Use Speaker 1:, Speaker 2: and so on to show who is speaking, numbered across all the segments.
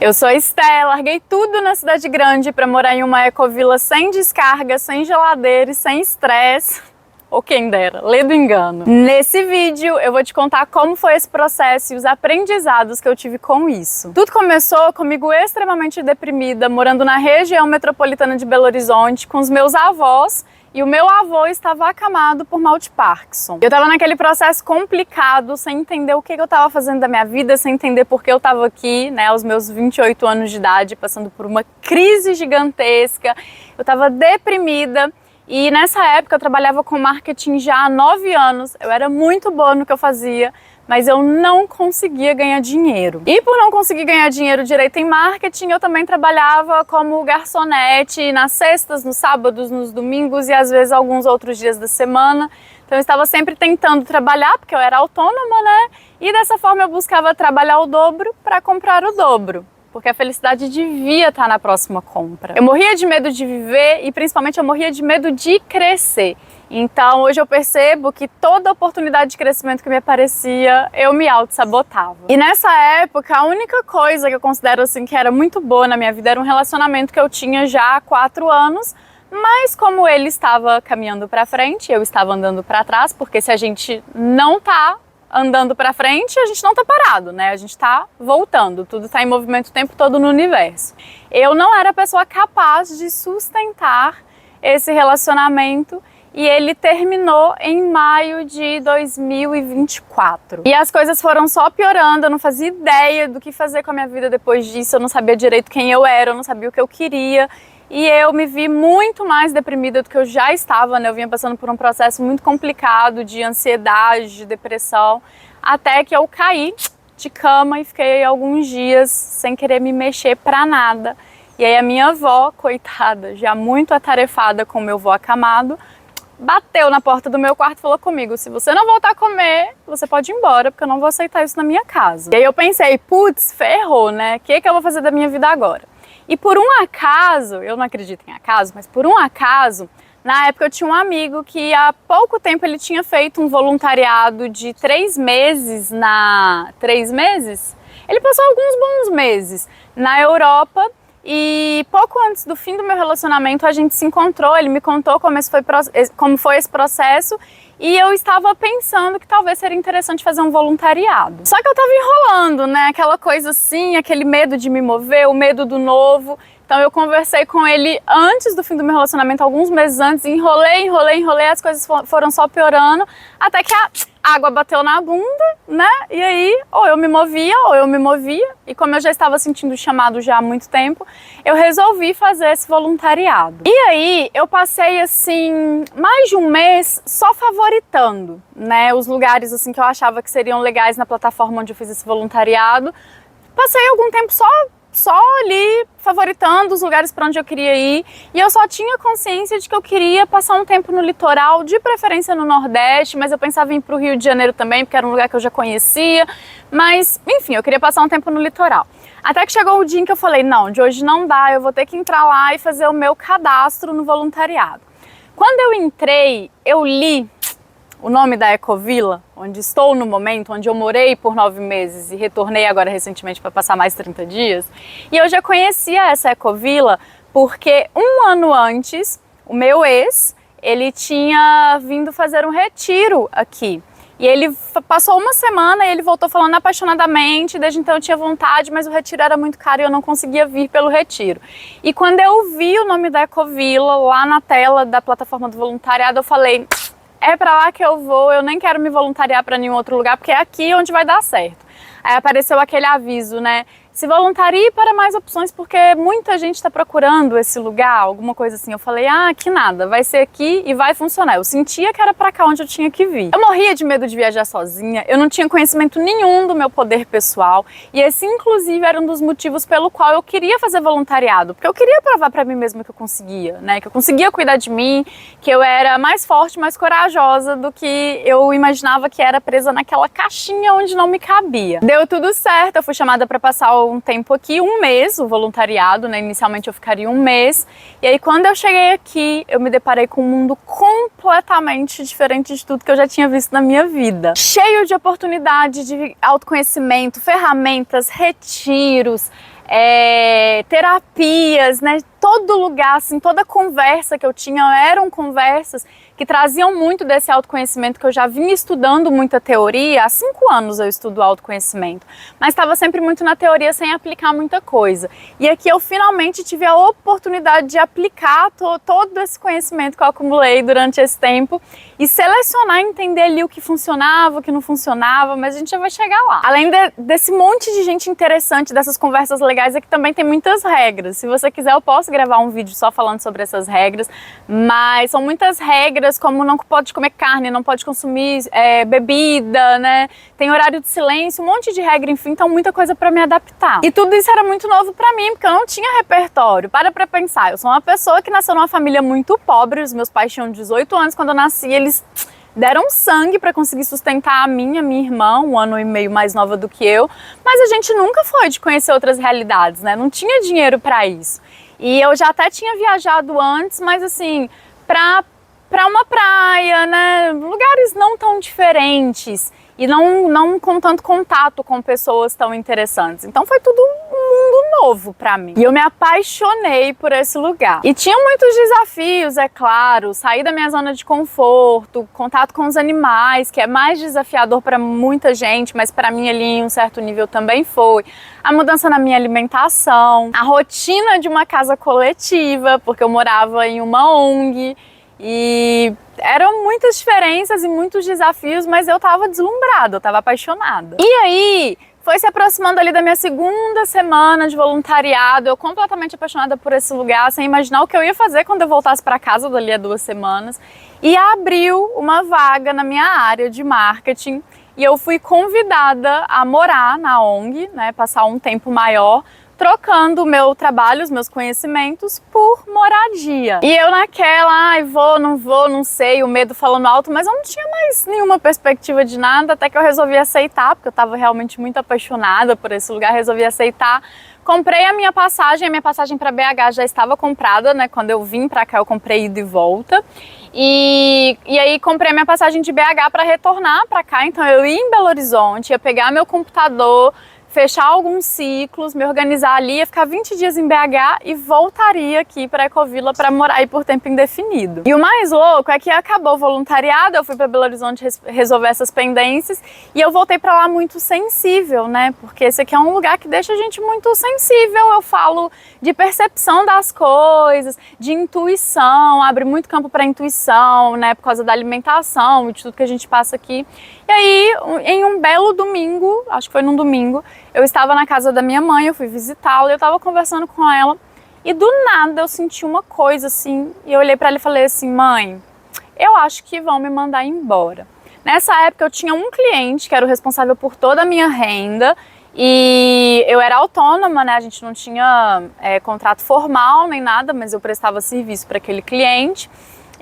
Speaker 1: Eu sou a Esté, larguei tudo na cidade grande para morar em uma ecovila sem descarga, sem geladeira e sem estresse. Ou quem dera, lê do engano. Nesse vídeo eu vou te contar como foi esse processo e os aprendizados que eu tive com isso. Tudo começou comigo extremamente deprimida, morando na região metropolitana de Belo Horizonte, com os meus avós, e o meu avô estava acamado por mal de Parkinson. Eu estava naquele processo complicado, sem entender o que eu estava fazendo da minha vida, sem entender por que eu estava aqui, né, aos meus 28 anos de idade, passando por uma crise gigantesca. Eu estava deprimida. E nessa época eu trabalhava com marketing já há 9 anos, eu era muito boa no que eu fazia, mas eu não conseguia ganhar dinheiro. E por não conseguir ganhar dinheiro direito em marketing, eu também trabalhava como garçonete nas sextas, nos sábados, nos domingos e às vezes alguns outros dias da semana. Então eu estava sempre tentando trabalhar, porque eu era autônoma, né? E dessa forma eu buscava trabalhar o dobro para comprar o dobro. Porque a felicidade devia estar na próxima compra. Eu morria de medo de viver e principalmente eu morria de medo de crescer. Então hoje eu percebo que toda oportunidade de crescimento que me aparecia, eu me auto-sabotava. E nessa época, a única coisa que eu considero assim que era muito boa na minha vida era um relacionamento que eu tinha já há 4 anos, mas como ele estava caminhando para frente, eu estava andando para trás, porque se a gente não tá andando para frente, a gente não tá parado, né? A gente tá voltando, tudo tá em movimento o tempo todo no universo. Eu não era a pessoa capaz de sustentar esse relacionamento e ele terminou em maio de 2024. E as coisas foram só piorando, eu não fazia ideia do que fazer com a minha vida depois disso, eu não sabia direito quem eu era, eu não sabia o que eu queria. E eu me vi muito mais deprimida do que eu já estava, né? Eu vinha passando por um processo muito complicado de ansiedade, de depressão, até que eu caí de cama e fiquei alguns dias sem querer me mexer pra nada. E aí a minha avó, coitada, já muito atarefada com o meu avô acamado, bateu na porta do meu quarto e falou comigo: se você não voltar a comer, você pode ir embora, porque eu não vou aceitar isso na minha casa. E aí eu pensei, putz, ferrou, né? O que eu vou fazer da minha vida agora? E por um acaso, eu não acredito em acaso, mas por um acaso, na época eu tinha um amigo que há pouco tempo ele tinha feito um voluntariado de 3 meses 3 meses? Ele passou alguns bons meses na Europa e pouco antes do fim do meu relacionamento a gente se encontrou, ele me contou como foi esse processo. E eu estava pensando que talvez seria interessante fazer um voluntariado. Só que eu estava enrolando, né? Aquela coisa assim, aquele medo de me mover, o medo do novo. Então eu conversei com ele antes do fim do meu relacionamento, alguns meses antes, e enrolei, as coisas foram só piorando, até que a água bateu na bunda, né? E aí, ou eu me movia, e como eu já estava sentindo o chamado já há muito tempo, eu resolvi fazer esse voluntariado. E aí, eu passei, assim, mais de um mês só favoritando, né? Os lugares, assim, que eu achava que seriam legais na plataforma onde eu fiz esse voluntariado. Passei algum tempo só ali favoritando os lugares para onde eu queria ir, e eu só tinha consciência de que eu queria passar um tempo no litoral, de preferência no Nordeste, mas eu pensava em ir para o Rio de Janeiro também, porque era um lugar que eu já conhecia, mas enfim, eu queria passar um tempo no litoral. Até que chegou o dia em que eu falei, não, de hoje não dá, eu vou ter que entrar lá e fazer o meu cadastro no voluntariado. Quando eu entrei, eu li o nome da ecovila, onde estou no momento, onde eu morei por 9 meses e retornei agora recentemente para passar mais 30 dias. E eu já conhecia essa ecovila porque um ano antes, o meu ex, ele tinha vindo fazer um retiro aqui. E ele passou uma semana e ele voltou falando apaixonadamente, desde então eu tinha vontade, mas o retiro era muito caro e eu não conseguia vir pelo retiro. E quando eu vi o nome da ecovila lá na tela da plataforma do voluntariado, eu falei, é pra lá que eu vou, eu nem quero me voluntariar pra nenhum outro lugar, porque é aqui onde vai dar certo. Aí apareceu aquele aviso, né? Se voluntarie para mais opções, porque muita gente está procurando esse lugar, alguma coisa assim. Eu falei, que nada, vai ser aqui e vai funcionar. Eu sentia que era pra cá onde eu tinha que vir. Eu morria de medo de viajar sozinha, eu não tinha conhecimento nenhum do meu poder pessoal, e esse inclusive era um dos motivos pelo qual eu queria fazer voluntariado, porque eu queria provar pra mim mesma que eu conseguia, né? Que eu conseguia cuidar de mim, que eu era mais forte, mais corajosa do que eu imaginava que era, presa naquela caixinha onde não me cabia. Deu tudo certo, eu fui chamada pra passar um tempo aqui, 1 mês, o voluntariado, né? Inicialmente eu ficaria 1 mês. E aí quando eu cheguei aqui, eu me deparei com um mundo completamente diferente de tudo que eu já tinha visto na minha vida. Cheio de oportunidade de autoconhecimento, ferramentas, retiros, terapias, né? Todo lugar, assim, toda conversa que eu tinha eram conversas que traziam muito desse autoconhecimento que eu já vinha estudando muita teoria. Há 5 anos eu estudo autoconhecimento, mas estava sempre muito na teoria sem aplicar muita coisa. E aqui eu finalmente tive a oportunidade de aplicar todo esse conhecimento que eu acumulei durante esse tempo e selecionar, entender ali o que funcionava, o que não funcionava, mas a gente já vai chegar lá. Além desse monte de gente interessante, dessas conversas legais, aqui também tem muitas regras. Se você quiser, eu posso gravar um vídeo só falando sobre essas regras, mas são muitas regras, como não pode comer carne, não pode consumir bebida, né? Tem horário de silêncio, um monte de regra, enfim, então muita coisa para me adaptar. E tudo isso era muito novo para mim, porque eu não tinha repertório. Para pensar, eu sou uma pessoa que nasceu numa família muito pobre, os meus pais tinham 18 anos quando eu nasci, eles deram sangue para conseguir sustentar a minha irmã, 1 ano e meio mais nova do que eu, mas a gente nunca foi de conhecer outras realidades, né? Não tinha dinheiro para isso. E eu já até tinha viajado antes, mas assim, para uma praia, né? Lugares não tão diferentes e não com tanto contato com pessoas tão interessantes. Então foi tudo um mundo novo para mim. E eu me apaixonei por esse lugar. E tinha muitos desafios, é claro, sair da minha zona de conforto, contato com os animais, que é mais desafiador para muita gente, mas para mim ali em um certo nível também foi. A mudança na minha alimentação, a rotina de uma casa coletiva, porque eu morava em uma ONG, e eram muitas diferenças e muitos desafios, mas eu tava deslumbrada, eu tava apaixonada. E aí, foi se aproximando ali da minha 2ª semana de voluntariado, eu completamente apaixonada por esse lugar, sem imaginar o que eu ia fazer quando eu voltasse para casa dali a 2 semanas. E abriu uma vaga na minha área de marketing e eu fui convidada a morar na ONG, né, passar um tempo maior, trocando o meu trabalho, os meus conhecimentos por moradia. E eu naquela, ai, vou, não sei, o medo falando alto, mas eu não tinha mais nenhuma perspectiva de nada, até que eu resolvi aceitar, porque eu estava realmente muito apaixonada por esse lugar, resolvi aceitar. Comprei a minha passagem para BH já estava comprada, né? Quando eu vim para cá eu comprei ida e volta. E aí comprei a minha passagem de BH para retornar para cá, então eu ia em Belo Horizonte, ia pegar meu computador, fechar alguns ciclos, me organizar ali, ia ficar 20 dias em BH e voltaria aqui para Ecovila para morar aí por tempo indefinido. E o mais louco é que acabou o voluntariado, eu fui para Belo Horizonte resolver essas pendências e eu voltei para lá muito sensível, né? Porque esse aqui é um lugar que deixa a gente muito sensível, eu falo de percepção das coisas, de intuição, abre muito campo para intuição, né? Por causa da alimentação e de tudo que a gente passa aqui. E aí, em um belo domingo, acho que foi num domingo, eu estava na casa da minha mãe, eu fui visitá-la, eu estava conversando com ela e do nada eu senti uma coisa assim, e eu olhei para ela e falei assim, mãe, eu acho que vão me mandar embora. Nessa época eu tinha um cliente que era o responsável por toda a minha renda e eu era autônoma, né? A gente não tinha contrato formal nem nada, mas eu prestava serviço para aquele cliente.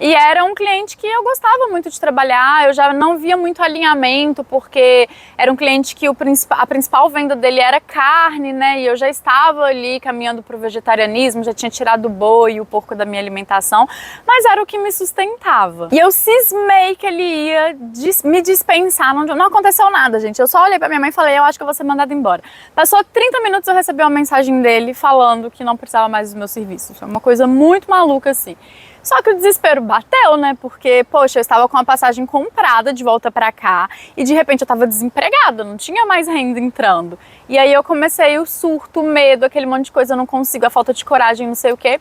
Speaker 1: E era um cliente que eu gostava muito de trabalhar, eu já não via muito alinhamento, porque era um cliente que a principal venda dele era carne, né? E eu já estava ali caminhando para o vegetarianismo, já tinha tirado o boi e o porco da minha alimentação, mas era o que me sustentava. E eu cismei que ele ia me dispensar, não aconteceu nada, gente. Eu só olhei para minha mãe e falei, eu acho que eu vou ser mandada embora. Passou 30 minutos, eu recebi uma mensagem dele falando que não precisava mais dos meus serviços. Foi uma coisa muito maluca, assim. Só que o desespero bateu, né? Porque, poxa, eu estava com a passagem comprada de volta pra cá e de repente eu estava desempregada, não tinha mais renda entrando. E aí eu comecei o surto, o medo, aquele monte de coisa, eu não consigo, a falta de coragem, não sei o quê.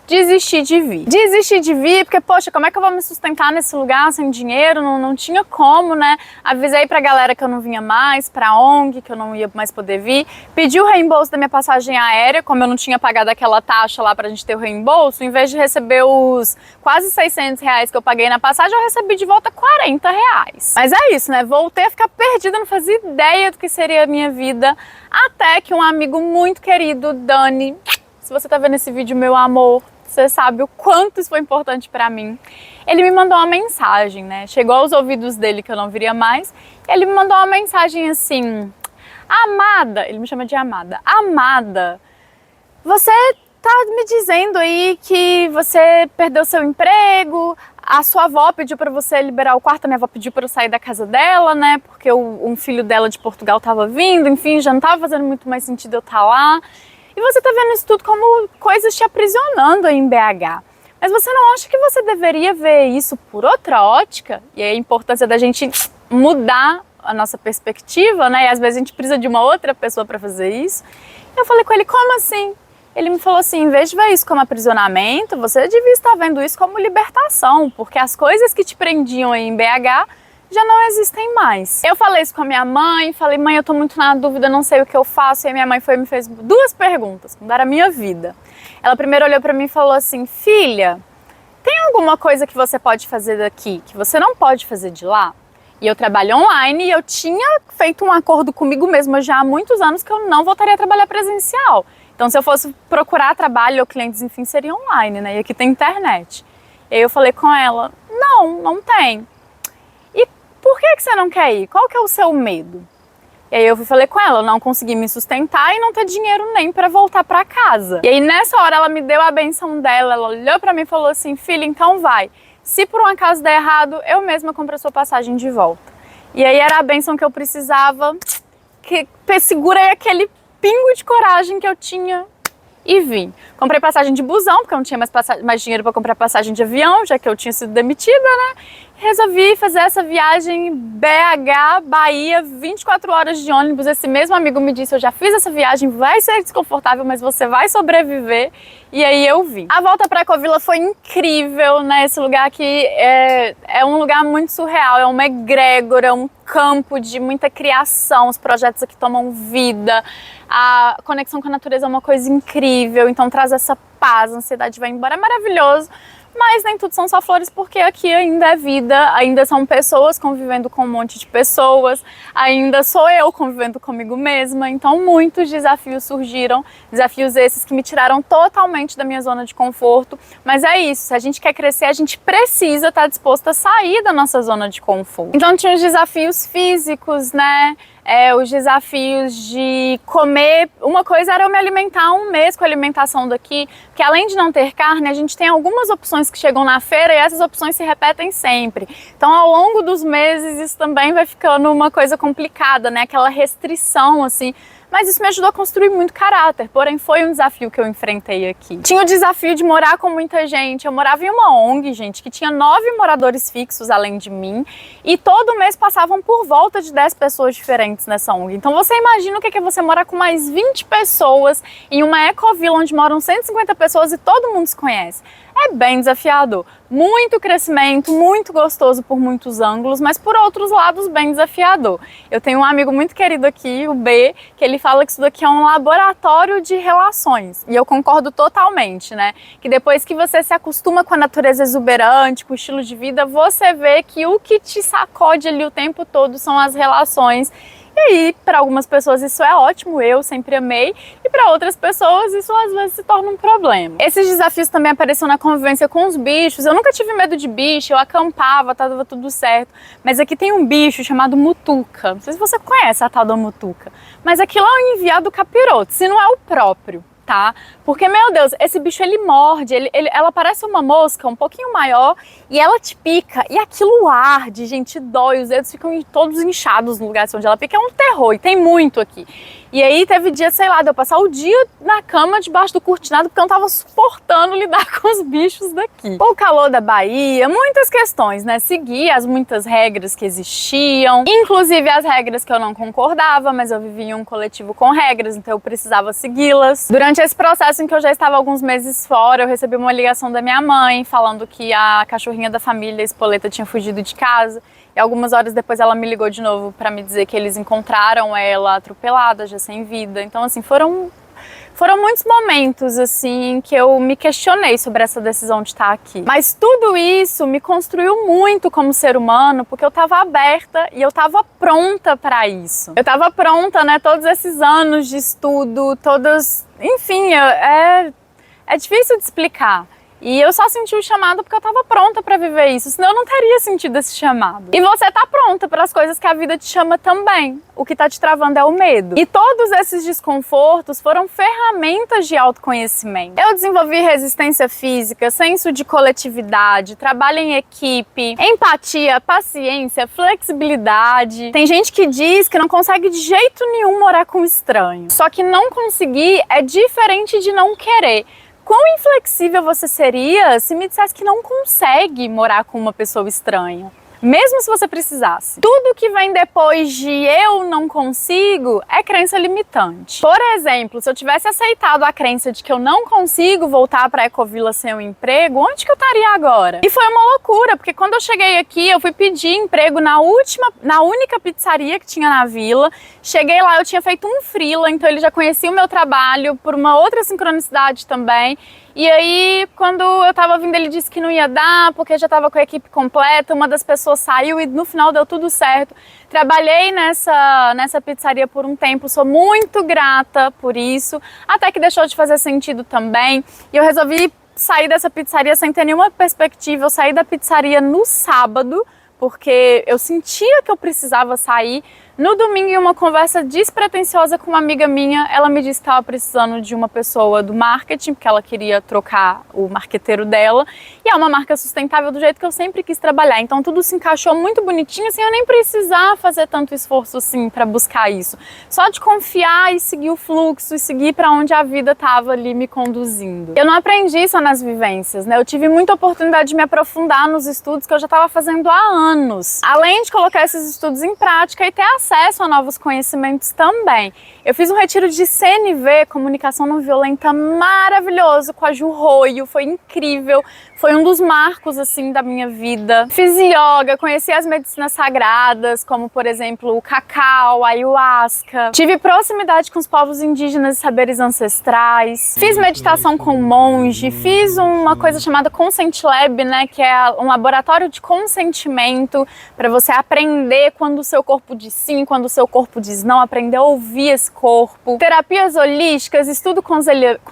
Speaker 1: Desisti de vir. Desisti de vir porque, poxa, como é que eu vou me sustentar nesse lugar sem dinheiro? Não tinha como, né? Avisei pra galera que eu não vinha mais, pra ONG, que eu não ia mais poder vir. Pedi o reembolso da minha passagem aérea, como eu não tinha pagado aquela taxa lá pra gente ter o reembolso, em vez de receber os quase 600 reais que eu paguei na passagem, eu recebi de volta 40 reais. Mas é isso, né? Voltei a ficar perdida, não fazia ideia do que seria a minha vida, até que um amigo muito querido, Dani, se você tá vendo esse vídeo, meu amor, você sabe o quanto isso foi importante pra mim. Ele me mandou uma mensagem, né? Chegou aos ouvidos dele que eu não viria mais. Ele me mandou uma mensagem assim: Amada, ele me chama de Amada. Amada, você tá me dizendo aí que você perdeu seu emprego, a sua avó pediu pra você liberar o quarto, a minha avó pediu pra eu sair da casa dela, né? Porque um filho dela de Portugal tava vindo, enfim, já não tava fazendo muito mais sentido eu estar lá. E você tá vendo isso tudo como coisas te aprisionando aí em BH. Mas você não acha que você deveria ver isso por outra ótica? E a importância da gente mudar a nossa perspectiva, né? E às vezes a gente precisa de uma outra pessoa para fazer isso. Eu falei com ele, como assim? Ele me falou assim, em vez de ver isso como aprisionamento, você devia estar vendo isso como libertação, porque as coisas que te prendiam aí em BH já não existem mais. Eu falei isso com a minha mãe, falei, mãe, eu tô muito na dúvida, não sei o que eu faço. E a minha mãe foi e me fez duas perguntas, mudaram a minha vida. Ela primeiro olhou pra mim e falou assim, filha, tem alguma coisa que você pode fazer daqui que você não pode fazer de lá? E eu trabalho online e eu tinha feito um acordo comigo mesma já há muitos anos que eu não voltaria a trabalhar presencial. Então, se eu fosse procurar trabalho ou clientes, enfim, seria online, né? E aqui tem internet. E aí eu falei com ela, não tem. E por que você não quer ir? Qual que é o seu medo? E aí eu falei com ela, eu não consegui me sustentar e não ter dinheiro nem para voltar para casa. E aí nessa hora ela me deu a benção dela, ela olhou para mim e falou assim, filha, então vai. Se por um acaso der errado, eu mesma compro a sua passagem de volta. E aí era a benção que eu precisava, que segurei aquele pingo de coragem que eu tinha e vim. Comprei passagem de busão, porque eu não tinha mais dinheiro para comprar passagem de avião, já que eu tinha sido demitida, né? Resolvi fazer essa viagem BH, Bahia, 24 horas de ônibus. Esse mesmo amigo me disse, eu já fiz essa viagem, vai ser desconfortável, mas você vai sobreviver. E aí eu vim. A volta para Ecovila foi incrível, né? Esse lugar aqui é um lugar muito surreal, é uma egrégora, é um campo de muita criação, os projetos aqui tomam vida, a conexão com a natureza é uma coisa incrível, então traz essa paz, a ansiedade vai embora, é maravilhoso. Mas nem tudo são só flores, porque aqui ainda é vida, ainda são pessoas convivendo com um monte de pessoas, ainda sou eu convivendo comigo mesma, então muitos desafios surgiram, desafios esses que me tiraram totalmente da minha zona de conforto, mas é isso, se a gente quer crescer, a gente precisa estar disposto a sair da nossa zona de conforto. Então tinha os desafios físicos, né? Os desafios de comer, uma coisa era eu me alimentar um mês com a alimentação daqui, porque além de não ter carne, a gente tem algumas opções que chegam na feira e essas opções se repetem sempre. Então ao longo dos meses isso também vai ficando uma coisa complicada, né? Aquela restrição assim. Mas isso me ajudou a construir muito caráter, porém foi um desafio que eu enfrentei aqui. Tinha o desafio de morar com muita gente, eu morava em uma ONG, gente, que tinha 9 moradores fixos além de mim, e todo mês passavam por volta de 10 pessoas diferentes nessa ONG. Então você imagina o que é você morar com mais 20 pessoas em uma ecovila onde moram 150 pessoas e todo mundo se conhece. É bem desafiador. Muito crescimento, muito gostoso por muitos ângulos, mas por outros lados bem desafiador. Eu tenho um amigo muito querido aqui, o B, que ele fala que isso daqui é um laboratório de relações. E eu concordo totalmente, né? Que depois que você se acostuma com a natureza exuberante, com o estilo de vida, você vê que o que te sacode ali o tempo todo são as relações. E aí, para algumas pessoas isso é ótimo, eu sempre amei, e para outras pessoas isso às vezes se torna um problema. Esses desafios também apareceram na convivência com os bichos. Eu nunca tive medo de bicho, eu acampava, tava tudo certo. Mas aqui tem um bicho chamado mutuca. Não sei se você conhece a tal da mutuca, mas aquilo é um enviado capiroto, se não é o próprio. Tá? Porque, meu Deus, esse bicho ele morde, ela parece uma mosca um pouquinho maior e ela te pica e aquilo arde, gente, dói, os dedos ficam todos inchados no lugar onde ela pica, é um terror e tem muito aqui. E aí teve dia, sei lá, de eu passar o dia na cama debaixo do cortinado porque eu não tava suportando lidar com os bichos daqui. O calor da Bahia, muitas questões, né? Seguir as muitas regras que existiam, inclusive as regras que eu não concordava, mas eu vivia em um coletivo com regras, então eu precisava segui-las. Durante esse processo em que eu já estava alguns meses fora, eu recebi uma ligação da minha mãe falando que a cachorrinha da família, a Espoleta, tinha fugido de casa. E algumas horas depois ela me ligou de novo para me dizer que eles encontraram ela atropelada, já sem vida. Então, assim, foram muitos momentos, assim, que eu me questionei sobre essa decisão de estar aqui. Mas tudo isso me construiu muito como ser humano, porque eu estava aberta e eu estava pronta para isso. Eu estava pronta, né? Todos esses anos de estudo, enfim, é difícil de explicar. E eu só senti o chamado porque eu tava pronta pra viver isso, senão eu não teria sentido esse chamado. E você tá pronta para as coisas que a vida te chama também. O que tá te travando é o medo. E todos esses desconfortos foram ferramentas de autoconhecimento. Eu desenvolvi resistência física, senso de coletividade, trabalho em equipe, empatia, paciência, flexibilidade. Tem gente que diz que não consegue de jeito nenhum morar com estranho. Só que não conseguir é diferente de não querer. Quão inflexível você seria se me dissesse que não consegue morar com uma pessoa estranha? Mesmo se você precisasse. Tudo que vem depois de eu não consigo é crença limitante. Por exemplo, se eu tivesse aceitado a crença de que eu não consigo voltar para a Ecovila sem um emprego, onde que eu estaria agora? E foi uma loucura, porque quando eu cheguei aqui, eu fui pedir emprego na única pizzaria que tinha na vila. Cheguei lá, eu tinha feito um freela, então ele já conhecia o meu trabalho por uma outra sincronicidade também. E aí, quando eu tava vindo, ele disse que não ia dar, porque já tava com a equipe completa, uma das pessoas saiu e no final deu tudo certo. Trabalhei nessa pizzaria por um tempo, sou muito grata por isso, até que deixou de fazer sentido também. E eu resolvi sair dessa pizzaria sem ter nenhuma perspectiva. Eu saí da pizzaria no sábado, porque eu sentia que eu precisava sair. No domingo, em uma conversa despretensiosa com uma amiga minha, ela me disse que estava precisando de uma pessoa do marketing, porque ela queria trocar o marqueteiro dela. E é uma marca sustentável do jeito que eu sempre quis trabalhar. Então tudo se encaixou muito bonitinho, assim, eu nem precisava fazer tanto esforço assim para buscar isso. Só de confiar e seguir o fluxo e seguir para onde a vida estava ali me conduzindo. Eu não aprendi só nas vivências, né? Eu tive muita oportunidade de me aprofundar nos estudos que eu já estava fazendo há anos. Além de colocar esses estudos em prática e ter acesso a novos conhecimentos também. Eu fiz um retiro de CNV, Comunicação Não Violenta, maravilhoso, com a Ju Roio, foi incrível, foi um dos marcos, assim, da minha vida. Fiz yoga, conheci as medicinas sagradas, como, por exemplo, o cacau, a ayahuasca. Tive proximidade com os povos indígenas e saberes ancestrais. Fiz meditação com monge, fiz uma coisa chamada Consent Lab, né, que é um laboratório de consentimento, para você aprender quando o seu corpo diz sim, quando o seu corpo diz não, aprender a ouvir esse corpo. Terapias holísticas, estudo com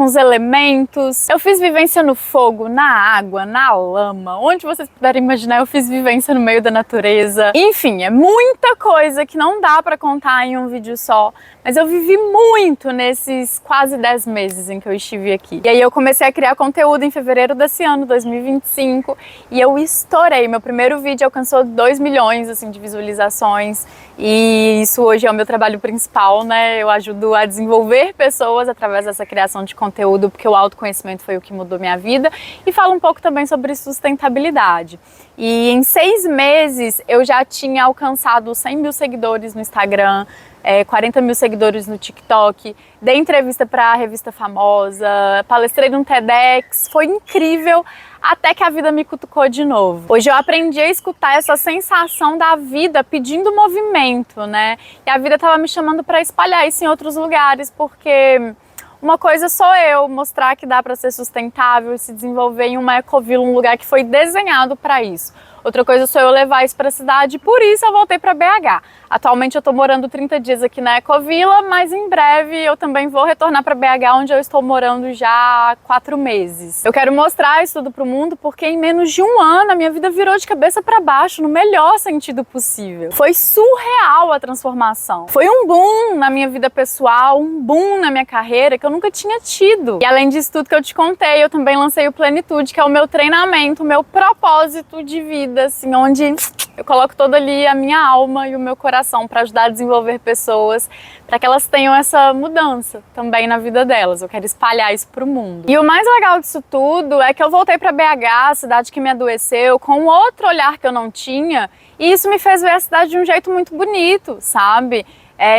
Speaker 1: os elementos. Eu fiz vivência no fogo, na água, na lama, onde vocês puderem imaginar, eu fiz vivência no meio da natureza. Enfim, é muita coisa que não dá pra contar em um vídeo só, mas eu vivi muito nesses quase 10 meses em que eu estive aqui. E aí eu comecei a criar conteúdo em fevereiro desse ano, 2025, e eu estourei. Meu primeiro vídeo alcançou 2 milhões assim, de visualizações, e isso hoje é o meu trabalho principal, né? Eu ajudo a desenvolver pessoas através dessa criação de conteúdo, porque o autoconhecimento foi o que mudou minha vida, e falo um pouco também sobre sustentabilidade. E em 6 meses eu já tinha alcançado 100 mil seguidores no Instagram, 40 mil seguidores no TikTok, dei entrevista para a revista famosa, palestrei num TEDx, foi incrível, até que a vida me cutucou de novo. Hoje eu aprendi a escutar essa sensação da vida pedindo movimento, né? E a vida estava me chamando para espalhar isso em outros lugares, porque uma coisa sou eu mostrar que dá para ser sustentável e se desenvolver em uma ecovila, um lugar que foi desenhado para isso. Outra coisa sou eu levar isso para a cidade, por isso eu voltei para BH. Atualmente eu estou morando 30 dias aqui na Ecovila, mas em breve eu também vou retornar para BH, onde eu estou morando já há 4 meses. Eu quero mostrar isso tudo para o mundo porque em menos de um ano a minha vida virou de cabeça para baixo, no melhor sentido possível. Foi surreal a transformação. Foi um boom na minha vida pessoal, um boom na minha carreira que eu nunca tinha tido. E além disso tudo que eu te contei, eu também lancei o Plenitude, que é o meu treinamento, o meu propósito de vida, assim, onde eu coloco toda ali a minha alma e o meu coração para ajudar a desenvolver pessoas, para que elas tenham essa mudança também na vida delas. Eu quero espalhar isso para o mundo. E o mais legal disso tudo é que eu voltei para BH, a cidade que me adoeceu, com outro olhar que eu não tinha, e isso me fez ver a cidade de um jeito muito bonito, sabe?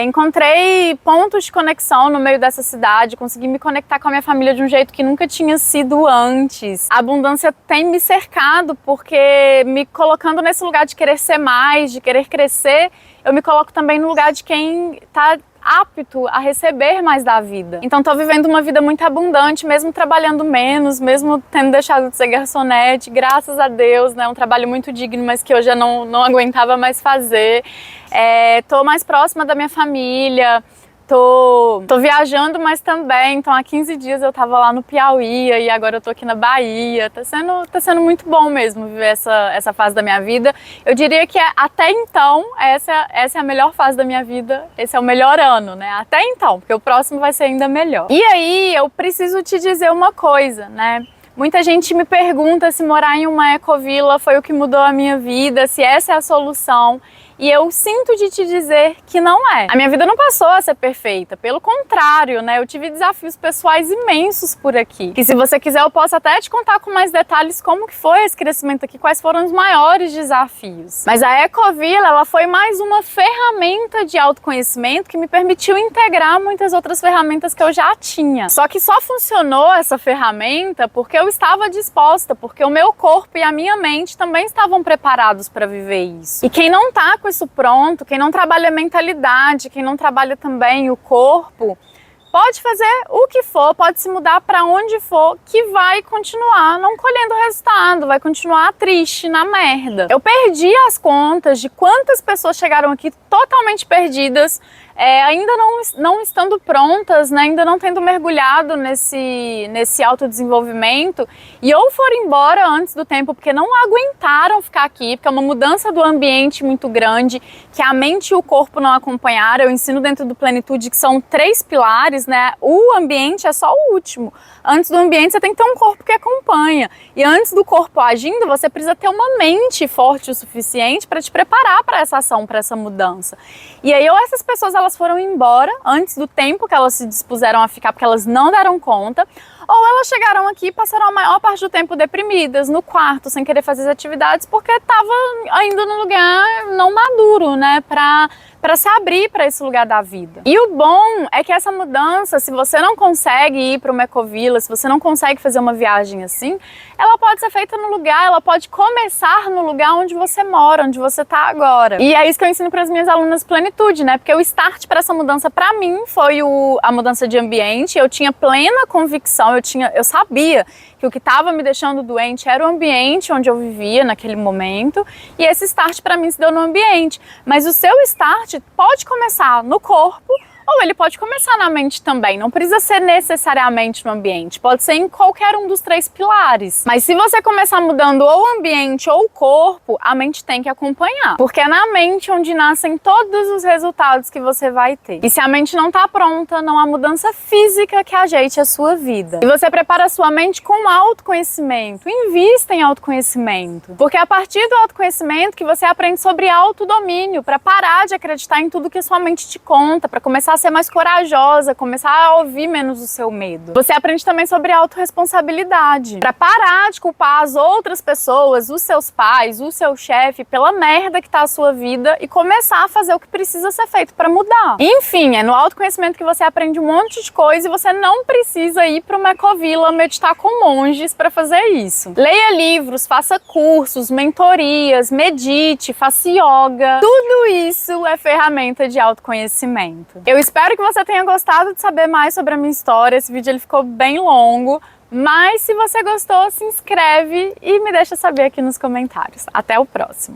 Speaker 1: Encontrei pontos de conexão no meio dessa cidade, consegui me conectar com a minha família de um jeito que nunca tinha sido antes. A abundância tem me cercado, porque me colocando nesse lugar de querer ser mais, de querer crescer, eu me coloco também no lugar de quem está apto a receber mais da vida. Então tô vivendo uma vida muito abundante, mesmo trabalhando menos, mesmo tendo deixado de ser garçonete, graças a Deus, né? Um trabalho muito digno, mas que eu já não aguentava mais fazer. Tô mais próxima da minha família, tô viajando, mas também, então há 15 dias eu tava lá no Piauí e agora eu tô aqui na Bahia. Tá sendo muito bom mesmo viver essa fase da minha vida. Eu diria que até então, essa é a melhor fase da minha vida, esse é o melhor ano, né? Até então, porque o próximo vai ser ainda melhor. E aí, eu preciso te dizer uma coisa, né? Muita gente me pergunta se morar em uma ecovila foi o que mudou a minha vida, se essa é a solução. E eu sinto de te dizer que não é. A minha vida não passou a ser perfeita, pelo contrário, né? Eu tive desafios pessoais imensos por aqui. Que se você quiser eu posso até te contar com mais detalhes como que foi esse crescimento aqui, quais foram os maiores desafios. Mas a Ecovila, ela foi mais uma ferramenta de autoconhecimento que me permitiu integrar muitas outras ferramentas que eu já tinha. Só que só funcionou essa ferramenta porque eu estava disposta, porque o meu corpo e a minha mente também estavam preparados para viver isso. E quem não tá com isso pronto, quem não trabalha a mentalidade, quem não trabalha também o corpo, pode fazer o que for, pode se mudar para onde for, que vai continuar não colhendo resultado, vai continuar triste, na merda. Eu perdi as contas de quantas pessoas chegaram aqui totalmente perdidas, ainda não estando prontas, né, ainda não tendo mergulhado nesse autodesenvolvimento, e ou foram embora antes do tempo porque não aguentaram ficar aqui, porque é uma mudança do ambiente muito grande, que a mente e o corpo não acompanharam. Eu ensino dentro do Plenitude que são 3 pilares, né? O ambiente é só o último. Antes do ambiente você tem que ter um corpo que acompanha, e antes do corpo agindo, você precisa ter uma mente forte o suficiente para te preparar para essa ação, para essa mudança. E aí, ou essas pessoas elas foram embora antes do tempo que elas se dispuseram a ficar, porque elas não deram conta, ou elas chegaram aqui e passaram a maior parte do tempo deprimidas, no quarto, sem querer fazer as atividades, porque estava ainda no lugar não maduro, né, para se abrir para esse lugar da vida. E o bom é que essa mudança, se você não consegue ir para uma ecovila, se você não consegue fazer uma viagem assim, ela pode ser feita no lugar, ela pode começar no lugar onde você mora, onde você está agora. E é isso que eu ensino para as minhas alunas Plenitude, né? Porque o start para essa mudança para mim foi a mudança de ambiente. Eu tinha plena convicção, eu sabia que o que estava me deixando doente era o ambiente onde eu vivia naquele momento, e esse start para mim se deu no ambiente. Mas o seu start pode começar no corpo, ou ele pode começar na mente também, não precisa ser necessariamente no ambiente, pode ser em qualquer um dos 3 pilares. Mas se você começar mudando ou o ambiente ou o corpo, a mente tem que acompanhar, porque é na mente onde nascem todos os resultados que você vai ter. E se a mente não está pronta, não há mudança física que ajeite a sua vida. E você prepara a sua mente com autoconhecimento, invista em autoconhecimento, porque é a partir do autoconhecimento que você aprende sobre autodomínio, para parar de acreditar em tudo que a sua mente te conta, para começar a ser mais corajosa, começar a ouvir menos o seu medo. Você aprende também sobre autorresponsabilidade, para parar de culpar as outras pessoas, os seus pais, o seu chefe, pela merda que tá a sua vida, e começar a fazer o que precisa ser feito para mudar. Enfim, é no autoconhecimento que você aprende um monte de coisa, e você não precisa ir para uma ecovila meditar com monges para fazer isso. Leia livros, faça cursos, mentorias, medite, faça yoga. Tudo isso é ferramenta de autoconhecimento. Eu espero que você tenha gostado de saber mais sobre a minha história. Esse vídeo ele ficou bem longo, mas se você gostou, se inscreve e me deixa saber aqui nos comentários. Até o próximo!